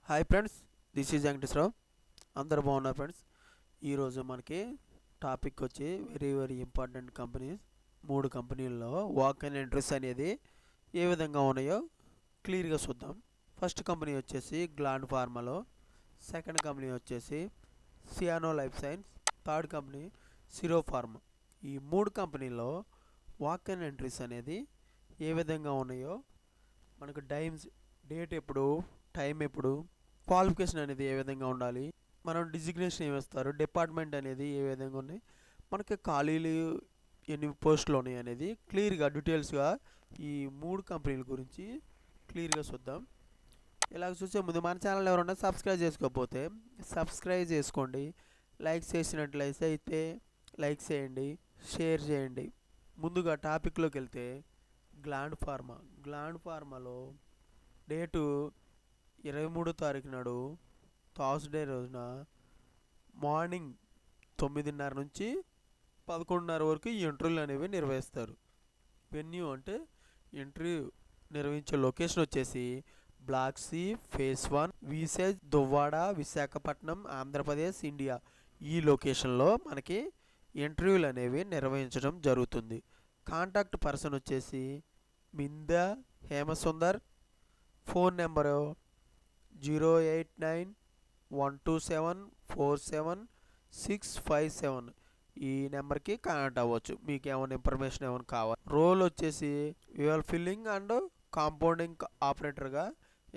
Hi friends, this is Venkateswara Rao. అందరు బాగున్నారు friends. ఈరోజు మనకి టాపిక్ వచ్చి వెరీ వెరీ ఇంపార్టెంట్ కంపెనీస్. 3 కంపెనీల్లో వాక్ అండ్ ఎంట్రీస్ అనేది ఏ విధంగా ఉన్నాయో క్లియర్గా చూద్దాం. ఫస్ట్ కంపెనీ వచ్చేసి గ్లాండ్ ఫార్మాలో, సెకండ్ కంపెనీ వచ్చేసి సియానో లైఫ్ సైన్స్, థర్డ్ కంపెనీ సిరో ఫార్మా. ఈ 3 కంపెనీల్లో వాక్ అండ్ ఎంట్రీస్ అనేది ఏ విధంగా ఉన్నాయో మనకు డేట్ ఎప్పుడు, టైం ఎప్పుడు, క్వాలిఫికేషన్ అనేది ఏ విధంగా ఉండాలి, మనం డిజిగ్నేషన్ ఏమిస్తారు, డిపార్ట్మెంట్ అనేది ఏ విధంగా ఉన్నాయి, మనకి ఖాళీలు ఎన్ని పోస్టులు ఉన్నాయి అనేది క్లియర్గా డీటెయిల్స్గా ఈ 3 కంపెనీల గురించి క్లియర్గా చూద్దాం. ఇలాగ చూసే ముందు మన ఛానల్ ఎవరైనా సబ్స్క్రైబ్ చేసుకోకపోతే సబ్స్క్రైబ్ చేసుకోండి. లైక్ చేసినట్లయితే లైక్ చేయండి, షేర్ చేయండి. ముందుగా టాపిక్లోకి వెళ్తే గ్లాండ్ ఫార్మాలో డేటు 23వ తారీఖు నాడు థర్స్డే రోజున మార్నింగ్ 9:30 నుంచి 11:30 వరకు ఈ ఇంటర్వ్యూలు అనేవి నిర్వహిస్తారు. వెన్యూ అంటే ఇంటర్వ్యూ నిర్వహించే లొకేషన్ వచ్చేసి black C face 1 విసేజ్ Duvvada, Visakhapatnam, Andhra Pradesh, India. ఈ లొకేషన్లో మనకి ఇంటర్వ్యూలు అనేవి నిర్వహించడం జరుగుతుంది. కాంటాక్ట్ పర్సన్ వచ్చేసి మిందా హేమసుందర్. Phone number 089-127-47657. ఈ నెంబర్కి కాంటాక్ట్ అవ్వచ్చు మీకు ఏమైనా ఇన్ఫర్మేషన్ ఏమైనా కావాలి. రోల్ వచ్చేసి వ్యూవల్ ఫిల్లింగ్ అండ్ కాంపౌండింగ్ ఆపరేటర్గా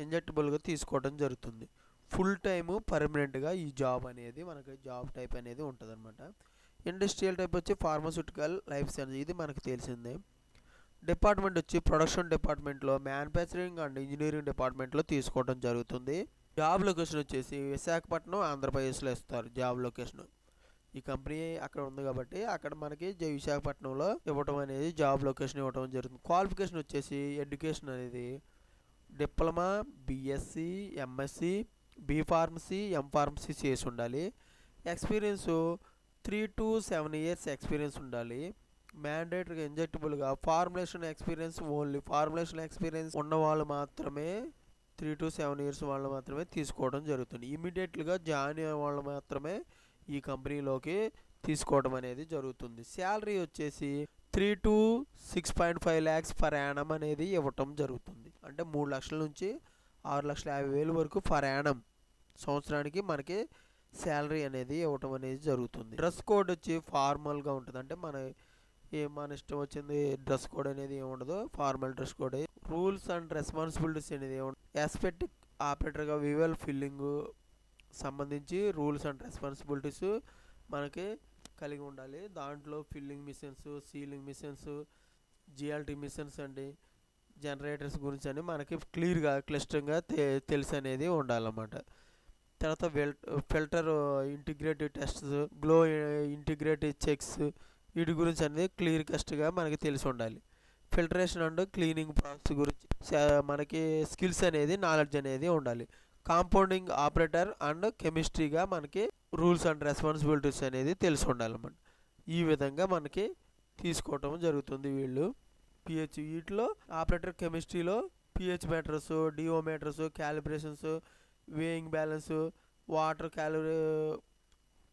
ఇంజెక్టబుల్గా తీసుకోవడం జరుగుతుంది. ఫుల్ టైము పర్మనెంట్గా ఈ జాబ్ అనేది మనకి జాబ్ టైప్ అనేది ఉంటుంది అనమాట. ఇండస్ట్రియల్ టైప్ వచ్చి ఫార్మాస్యూటికల్, లైఫ్ సైన్స్, ఇది మనకు తెలిసిందే. డిపార్ట్మెంట్ వచ్చి ప్రొడక్షన్ డిపార్ట్మెంట్లో, మ్యానుఫ్యాక్చరింగ్ అండ్ ఇంజనీరింగ్ డిపార్ట్మెంట్లో తీసుకోవడం జరుగుతుంది. జాబ్ లొకేషన్ వచ్చేసి విశాఖపట్నం, ఆంధ్రప్రదేశ్లో ఇస్తారు జాబ్ లొకేషన్. ఈ కంపెనీ అక్కడ ఉంది కాబట్టి అక్కడ మనకి విశాఖపట్నంలో ఇవ్వటం అనేది జాబ్ లొకేషన్ ఇవ్వటం జరుగుతుంది. క్వాలిఫికేషన్ వచ్చేసి ఎడ్యుకేషన్ అనేది diploma, BSc, MSc, B pharmacy, M pharmacy చేసి ఉండాలి. ఎక్స్పీరియన్స్ 3 to 7 years ఎక్స్పీరియన్స్ ఉండాలి. మ్యాండేటరీగా ఇంజెక్టబుల్గా formulation experience, only formulation experience ఉన్న వాళ్ళు మాత్రమే 3 to 7 years వాళ్ళు మాత్రమే తీసుకోవడం జరుగుతుంది. ఇమీడియట్గా జాయిన్ అయ్యే వాళ్ళు మాత్రమే ఈ కంపెనీలోకి తీసుకోవడం అనేది జరుగుతుంది. శాలరీ వచ్చేసి 3 to 6.5 lakhs పర్ యానం అనేది ఇవ్వటం జరుగుతుంది. అంటే 3 లక్షల నుంచి 6,50,000 వరకు పర్ యానం సంవత్సరానికి మనకి శాలరీ అనేది ఇవ్వటం అనేది జరుగుతుంది. డ్రెస్ కోడ్ వచ్చి ఫార్మల్గా ఉంటుంది. అంటే మన ఇష్టం వచ్చింది డ్రెస్ కోడ్ అనేది ఏముండదు, formal dress code. Rules and responsibilities అనేది ఏముండదు. యాస్పెక్టిక్ ఆపరేటర్గా వివల్ ఫిల్లింగ్ సంబంధించి రూల్స్ అండ్ రెస్పాన్సిబిలిటీస్ మనకి కలిగి ఉండాలి. దాంట్లో filling machines, ceiling machines, GLT machines అండి, జనరేటర్స్ గురించి అని మనకి క్లియర్గా క్లిష్టంగా తెలిసి అనేది ఉండాలన్నమాట. తర్వాత filter integrative tests, glow integrative checks, వీటి గురించి అనేది క్లియర్ కస్ట్గా మనకి తెలిసి ఉండాలి. ఫిల్టరేషన్ అండ్ క్లీనింగ్ ప్రాసెస్ గురించి మనకి స్కిల్స్ అనేది, నాలెడ్జ్ అనేది ఉండాలి. కాంపౌండింగ్ ఆపరేటర్ అండ్ కెమిస్ట్రీగా మనకి రూల్స్ అండ్ రెస్పాన్సిబిలిటీస్ అనేది తెలిసి ఉండాలన్నమాట. ఈ విధంగా మనకి తీసుకోవటం జరుగుతుంది. వీళ్ళు వీటిలో ఆపరేటర్ కెమిస్ట్రీలో pH meters, DO meters, calibrations, weighing balance, water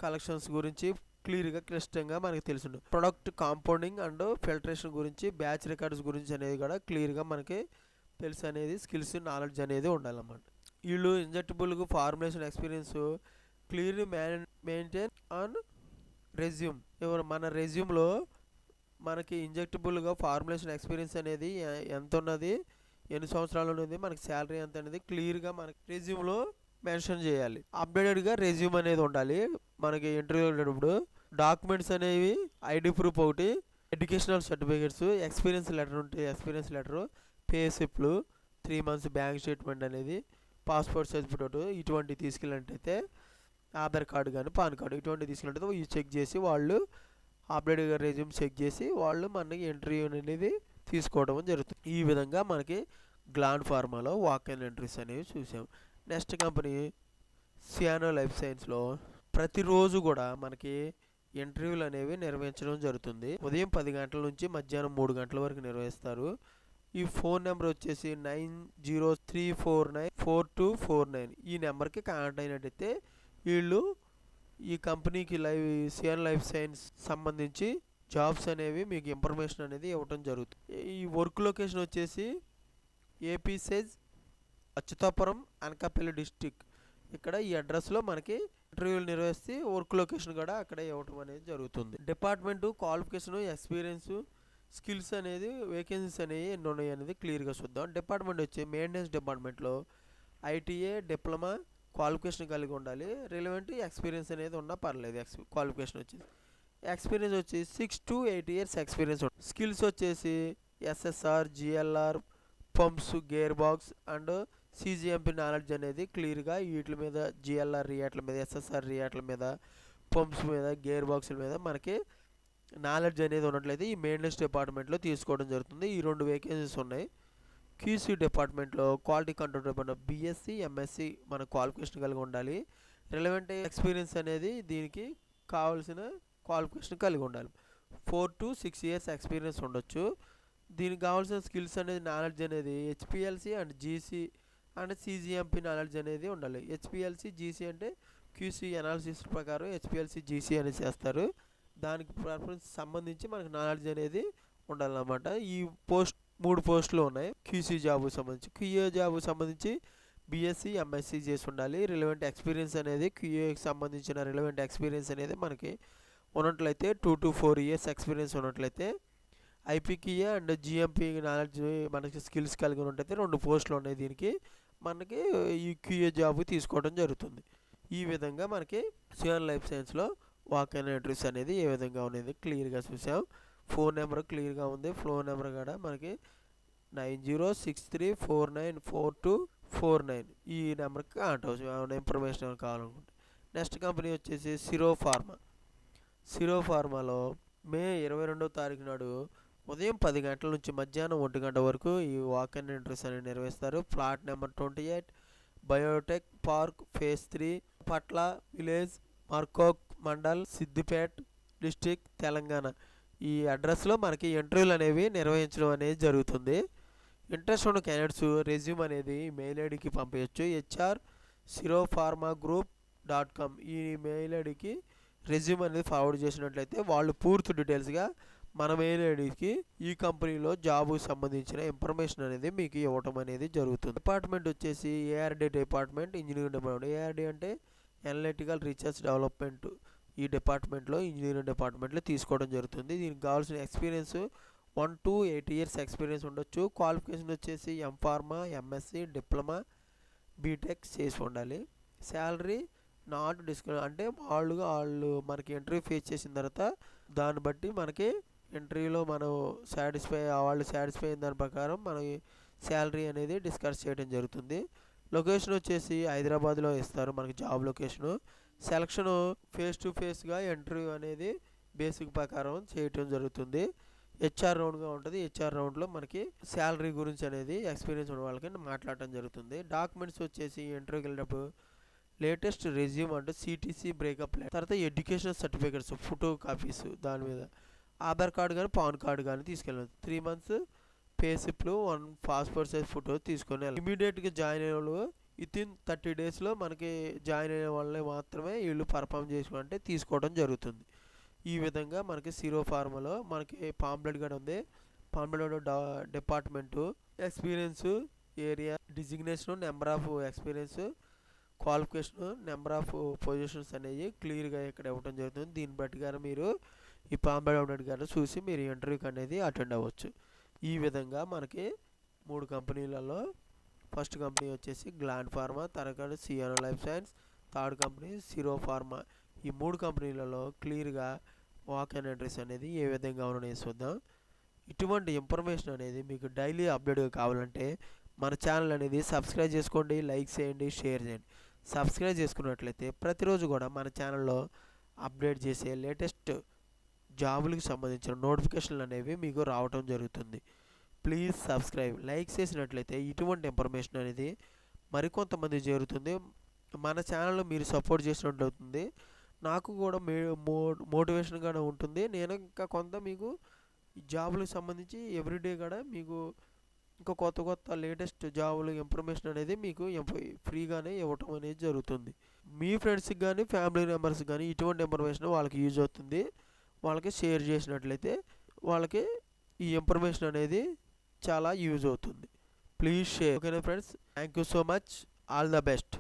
collections గురించి క్లియర్గా క్లిష్టంగా మనకి తెలుసు. ప్రొడక్ట్ కాంపౌండింగ్ అండ్ ఫిల్టరేషన్ గురించి, బ్యాచ్ రికార్డ్స్ గురించి అనేది కూడా క్లియర్గా మనకి తెలుసు అనేది, స్కిల్స్, నాలెడ్జ్ అనేది ఉండాలన్నమాట. వీళ్ళు ఇంజెక్టబుల్గా formulation experience clearly maintain on resume. మన రెజ్యూమ్లో మనకి ఇంజెక్టబుల్గా ఫార్ములేషన్ ఎక్స్పీరియన్స్ అనేది ఎంత ఉన్నది, ఎన్ని సంవత్సరాలు ఉన్నది, మనకి శాలరీ ఎంత అనేది క్లియర్గా మనకి రెజ్యూమ్లో మెన్షన్ చేయాలి. అప్డేటెడ్గా రెజ్యూమ్ అనేది ఉండాలి. మనకి ఇంటర్వ్యూ వెళ్ళేటప్పుడు డాక్యుమెంట్స్ అనేవి ఐడి ప్రూఫ్ ఒకటి, ఎడ్యుకేషనల్ సర్టిఫికేట్స్, ఎక్స్పీరియన్స్ లెటర్ ఉంటే ఎక్స్పీరియన్స్ లెటరు, పే స్లిప్లు, 3 months బ్యాంక్ స్టేట్మెంట్ అనేది, పాస్పోర్ట్ సైజ్ ఫోటో, ఇటువంటివి తీసుకెళ్ళినట్టయితే, ఆధార్ కార్డు కానీ పాన్ కార్డు ఇటువంటివి తీసుకెళ్ళినట్టయితే ఇవి చెక్ చేసి వాళ్ళు అప్డేట్గా రెజ్యూమ్ చెక్ చేసి వాళ్ళు మనకి ఇంటర్వ్యూ అనేది తీసుకోవడం జరుగుతుంది. ఈ విధంగా మనకి గ్లాండ్ ఫార్మాలో వాక్ అండ్ ఎంట్రీస్ అనేవి చూసాం. నెక్స్ట్ కంపెనీ సియానో లైఫ్ సైన్స్లో ప్రతిరోజు కూడా మనకి ఇంటర్వ్యూలు అనేవి నిర్వహించడం జరుగుతుంది. ఉదయం 10 గంటల నుంచి మధ్యాహ్నం 3 గంటల వరకు నిర్వహిస్తారు. ఈ ఫోన్ నెంబర్ వచ్చేసి 9034944249 ఈ నెంబర్కి కాంటాక్ట్ అయినట్టయితే వీళ్ళు ఈ కంపెనీకి సియాన్ లైఫ్ సైన్స్ సంబంధించి జాబ్స్ అనేవి మీకు ఇన్ఫర్మేషన్ అనేది ఇవ్వటం జరుగుతుంది. ఈ వర్క్ లొకేషన్ వచ్చేసి AP SEZ Achyutapuram Anakapalli district. ఇక్కడ ఈ అడ్రస్లో మనకి ఇంటర్వ్యూలు నిర్వహిస్తే వర్క్ లొకేషన్ కూడా అక్కడే ఇవ్వటం అనేది జరుగుతుంది. డిపార్ట్మెంటు క్వాలిఫికేషన్ ఎక్స్పీరియన్స్ స్కిల్స్ అనేది వేకెన్సీస్ అనేవి ఎన్ని ఉన్నాయి అనేది క్లియర్గా చూద్దాం. డిపార్ట్మెంట్ వచ్చి మెయింటెనెన్స్ డిపార్ట్మెంట్లో ఐటీఏ డిప్లొమా క్వాలిఫికేషన్ కలిగి ఉండాలి. రిలవెంట్ ఎక్స్పీరియన్స్ అనేది ఉన్నా పర్లేదు. క్వాలిఫికేషన్ వచ్చేసి ఎక్స్పీరియన్స్ వచ్చి 6 to 8 years ఎక్స్పీరియన్స్ ఉంటుంది. స్కిల్స్ వచ్చేసి SSR GLR pumps gear box and cGMP knowledge అనేది క్లియర్గా వీటి మీద జిఎల్ఆర్ రియాట్ల మీద ఎస్ఎస్ఆర్ రియాట్ల మీద పంప్స్ మీద గేర్ బాక్స్ల మీద మనకి నాలెడ్జ్ అనేది ఉన్నట్లయితే ఈ మెయింటెనెన్స్ డిపార్ట్మెంట్లో తీసుకోవడం జరుగుతుంది. ఈ 2 వేకెన్సీస్ ఉన్నాయి. క్యూసీ డిపార్ట్మెంట్లో quality control department BSc MSc మన క్వాలిఫికేషన్ కలిగి ఉండాలి. రిలవెంట్ ఎక్స్పీరియన్స్ అనేది దీనికి కావాల్సిన క్వాలిఫికేషన్ కలిగి ఉండాలి. 4 to 6 years ఎక్స్పీరియన్స్ ఉండొచ్చు. దీనికి కావాల్సిన స్కిల్స్ అనేది నాలెడ్జ్ అనేది HPLC and GC and cGMP knowledge అనేది ఉండాలి. హెచ్పిఎల్సి జీసీ అంటే క్యూసీ అనాలిసిస్ ప్రకారం హెచ్పిఎల్సి జీసీ అనేది చేస్తారు. దానికి ప్రిఫరెన్స్ సంబంధించి మనకు నాలెడ్జ్ అనేది ఉండాలన్నమాట. ఈ 3 పోస్టులు ఉన్నాయి క్యూసీ జాబు సంబంధించి. క్యూఏ జాబు సంబంధించి బీఎస్సీ ఎంఎస్సీ చేసి ఉండాలి. రిలవెంట్ ఎక్స్పీరియన్స్ అనేది క్యూఏకి సంబంధించిన రిలవెంట్ ఎక్స్పీరియన్స్ అనేది మనకి ఉన్నట్లయితే 2 to 4 years ఎక్స్పీరియన్స్ ఉన్నట్లయితే ఐపీక్యూఏ అండ్ జిఎంపీ నాలెడ్జ్ మనకి స్కిల్స్ కలిగి ఉన్నట్టయితే 2 పోస్టులు ఉన్నాయి. దీనికి మనకి ఈ క్యూఏ జాబ్ తీసుకోవడం జరుగుతుంది. ఈ విధంగా మనకి సియాన్ లైఫ్ సైన్స్లో వాక్ అండ్ ఎంట్రీస్ అనేది ఏ విధంగా ఉన్నది క్లియర్గా చూసాం. ఫోన్ నెంబర్ క్లియర్గా ఉంది. ఫోన్ నెంబర్ కూడా మనకి 9063494249 ఈ నెంబర్కి కాంటాక్ట్ అవ్వచ్చు ఏమైనా ఇన్ఫర్మేషన్ ఏమైనా కావాలనుకుంటే. నెక్స్ట్ కంపెనీ వచ్చేసి సిరో ఫార్మా. సిరో ఫార్మాలో మే 22వ తారీఖు నాడు ఉదయం 10 గంటల నుంచి మధ్యాహ్నం 1 గంట వరకు ఈ వాక్ అండ్ ఎంట్రీస్ అనేవి నిర్వహిస్తారు. Plot number 28 Biotech park phase 3 పట్ల విలేజ్ మార్కోక్ మండల్ సిద్దిపేట్ డిస్టిక్ తెలంగాణ. ఈ అడ్రస్లో మనకి ఇంటర్వ్యూలు అనేవి నిర్వహించడం అనేది జరుగుతుంది. ఇంట్రెస్ట్ ఉన్న క్యాండిడేట్స్ రెజ్యూమ్ అనేది మెయిల్ ఐడికి పంపించవచ్చు. hr@sirofarmagroup.com ఈ మెయిల్ ఐడికి రెజ్యూమ్ అనేది ఫార్వర్డ్ చేసినట్లయితే వాళ్ళు పూర్తి డీటెయిల్స్గా మన మెయిల్ ఐడికి ఈ కంపెనీలో జాబు సంబంధించిన ఇన్ఫర్మేషన్ అనేది మీకు ఇవ్వటం అనేది జరుగుతుంది. డిపార్ట్మెంట్ వచ్చేసి ARD department engineering department. ARD అంటే అనలిటికల్ రీసెర్చ్ డెవలప్మెంట్. ఈ డిపార్ట్మెంట్లో ఇంజనీరింగ్ డిపార్ట్మెంట్లో తీసుకోవడం జరుగుతుంది. దీనికి కావాల్సిన ఎక్స్పీరియన్స్ 1 to 8 years ఎక్స్పీరియన్స్ ఉండొచ్చు. క్వాలిఫికేషన్ వచ్చేసి ఎంఫార్మా ఎంఎస్సి డిప్లొమా బీటెక్ చేసి ఉండాలి. శాలరీ నాట్ డిస్కౌంట్ అంటే వాళ్ళు మనకి ఇంటర్వ్యూ ఫేస్ చేసిన తర్వాత దాన్ని బట్టి మనకి ఇంటర్వ్యూలో మనం వాళ్ళు సాటిస్ఫై అయిన దాని ప్రకారం మనకి శాలరీ అనేది డిస్కస్ చేయడం జరుగుతుంది. లొకేషన్ వచ్చేసి హైదరాబాద్లో ఇస్తారు మనకి job location. Selection face to ఫేస్గా ఇంటర్వ్యూ అనేది బేసిక్ ప్రకారం చేయటం జరుగుతుంది. హెచ్ఆర్ రౌండ్గా ఉంటుంది. హెచ్ఆర్ రౌండ్లో మనకి శాలరీ గురించి అనేది ఎక్స్పీరియన్స్ ఉన్న వాళ్ళకి మాట్లాడటం జరుగుతుంది. డాక్యుమెంట్స్ వచ్చేసి ఇంటర్వ్యూకి వెళ్ళినప్పుడు లేటెస్ట్ రెజ్యూమ్ అంటే సిటీసీ బ్రేకప్ లెటర్, తర్వాత ఎడ్యుకేషన్ సర్టిఫికేట్స్ ఫోటో కాపీస్, దాని మీద ఆధార్ కార్డు కానీ పాన్ కార్డు కానీ తీసుకెళ్ళాలి. 3 months పే స్లిప్లు 1 పాస్పోర్ట్ సైజ్ ఫోటో తీసుకొని ఇమీడియట్గా జాయిన్ అయిన వాళ్ళు వితిన్ 30 daysలో మనకి జాయిన్ అయిన వాళ్ళని మాత్రమే వీళ్ళు పర్ఫామ్ చేసుకుంటే తీసుకోవడం జరుగుతుంది. ఈ విధంగా మనకి సిరో ఫార్మాలో మనకి పాంప్లెట్ కూడా ఉంది. Pamphlet department experience area designation number of experience qualification number of positions అనేవి క్లియర్గా ఇక్కడ ఇవ్వడం జరుగుతుంది. దీన్ని బట్టి గారు మీరు ఈ పాంప్లెట్ అప్డేట్ గారు చూసి మీరు ఇంటర్వ్యూకి అనేది అటెండ్ అవ్వచ్చు. ఈ విధంగా మనకి 3 కంపెనీలలో ఫస్ట్ కంపెనీ వచ్చేసి గ్లాండ్ ఫార్మా, తర్వాత cyan life science, third company సిరో ఫార్మా. ఈ 3 కంపెనీలలో క్లియర్గా వాక్ అండ్ ఎంట్రీస్ అనేది ఏ విధంగా ఉన్నాయో చూద్దాం. ఇటువంటి ఇన్ఫర్మేషన్ అనేది మీకు డైలీ అప్డేట్గా కావాలంటే మన ఛానల్ అనేది సబ్స్క్రైబ్ చేసుకోండి, లైక్ చేయండి, షేర్ చేయండి. సబ్స్క్రైబ్ చేసుకున్నట్లయితే ప్రతిరోజు కూడా మన ఛానల్లో అప్డేట్ చేసే లేటెస్ట్ జాబులకు సంబంధించిన నోటిఫికేషన్లు అనేవి మీకు రావటం జరుగుతుంది. Please subscribe. లైక్ చేసినట్లయితే ఇటువంటి ఇన్ఫర్మేషన్ అనేది మరికొంతమంది చేరుతుంది. మన ఛానల్లో మీరు సపోర్ట్ చేసినట్టు అవుతుంది. నాకు కూడా మోటివేషన్గానే ఉంటుంది. నేను ఇంకా కొంత మీకు జాబులకు సంబంధించి ఎవ్రీడే కూడా మీకు ఇంకా కొత్త కొత్త లేటెస్ట్ జాబులు ఇన్ఫర్మేషన్ అనేది మీకు ఫ్రీగానే ఇవ్వటం అనేది జరుగుతుంది. మీ ఫ్రెండ్స్కి కానీ ఫ్యామిలీ మెంబర్స్కి కానీ ఇటువంటి ఇన్ఫర్మేషన్ వాళ్ళకి యూజ్ అవుతుంది. వాళ్ళకి షేర్ చేసినట్లయితే వాళ్ళకి ఈ ఇన్ఫర్మేషన్ అనేది చాలా యూజ్ అవుతుంది. Please share. ఓకేనా friends, thank you so much. All the best.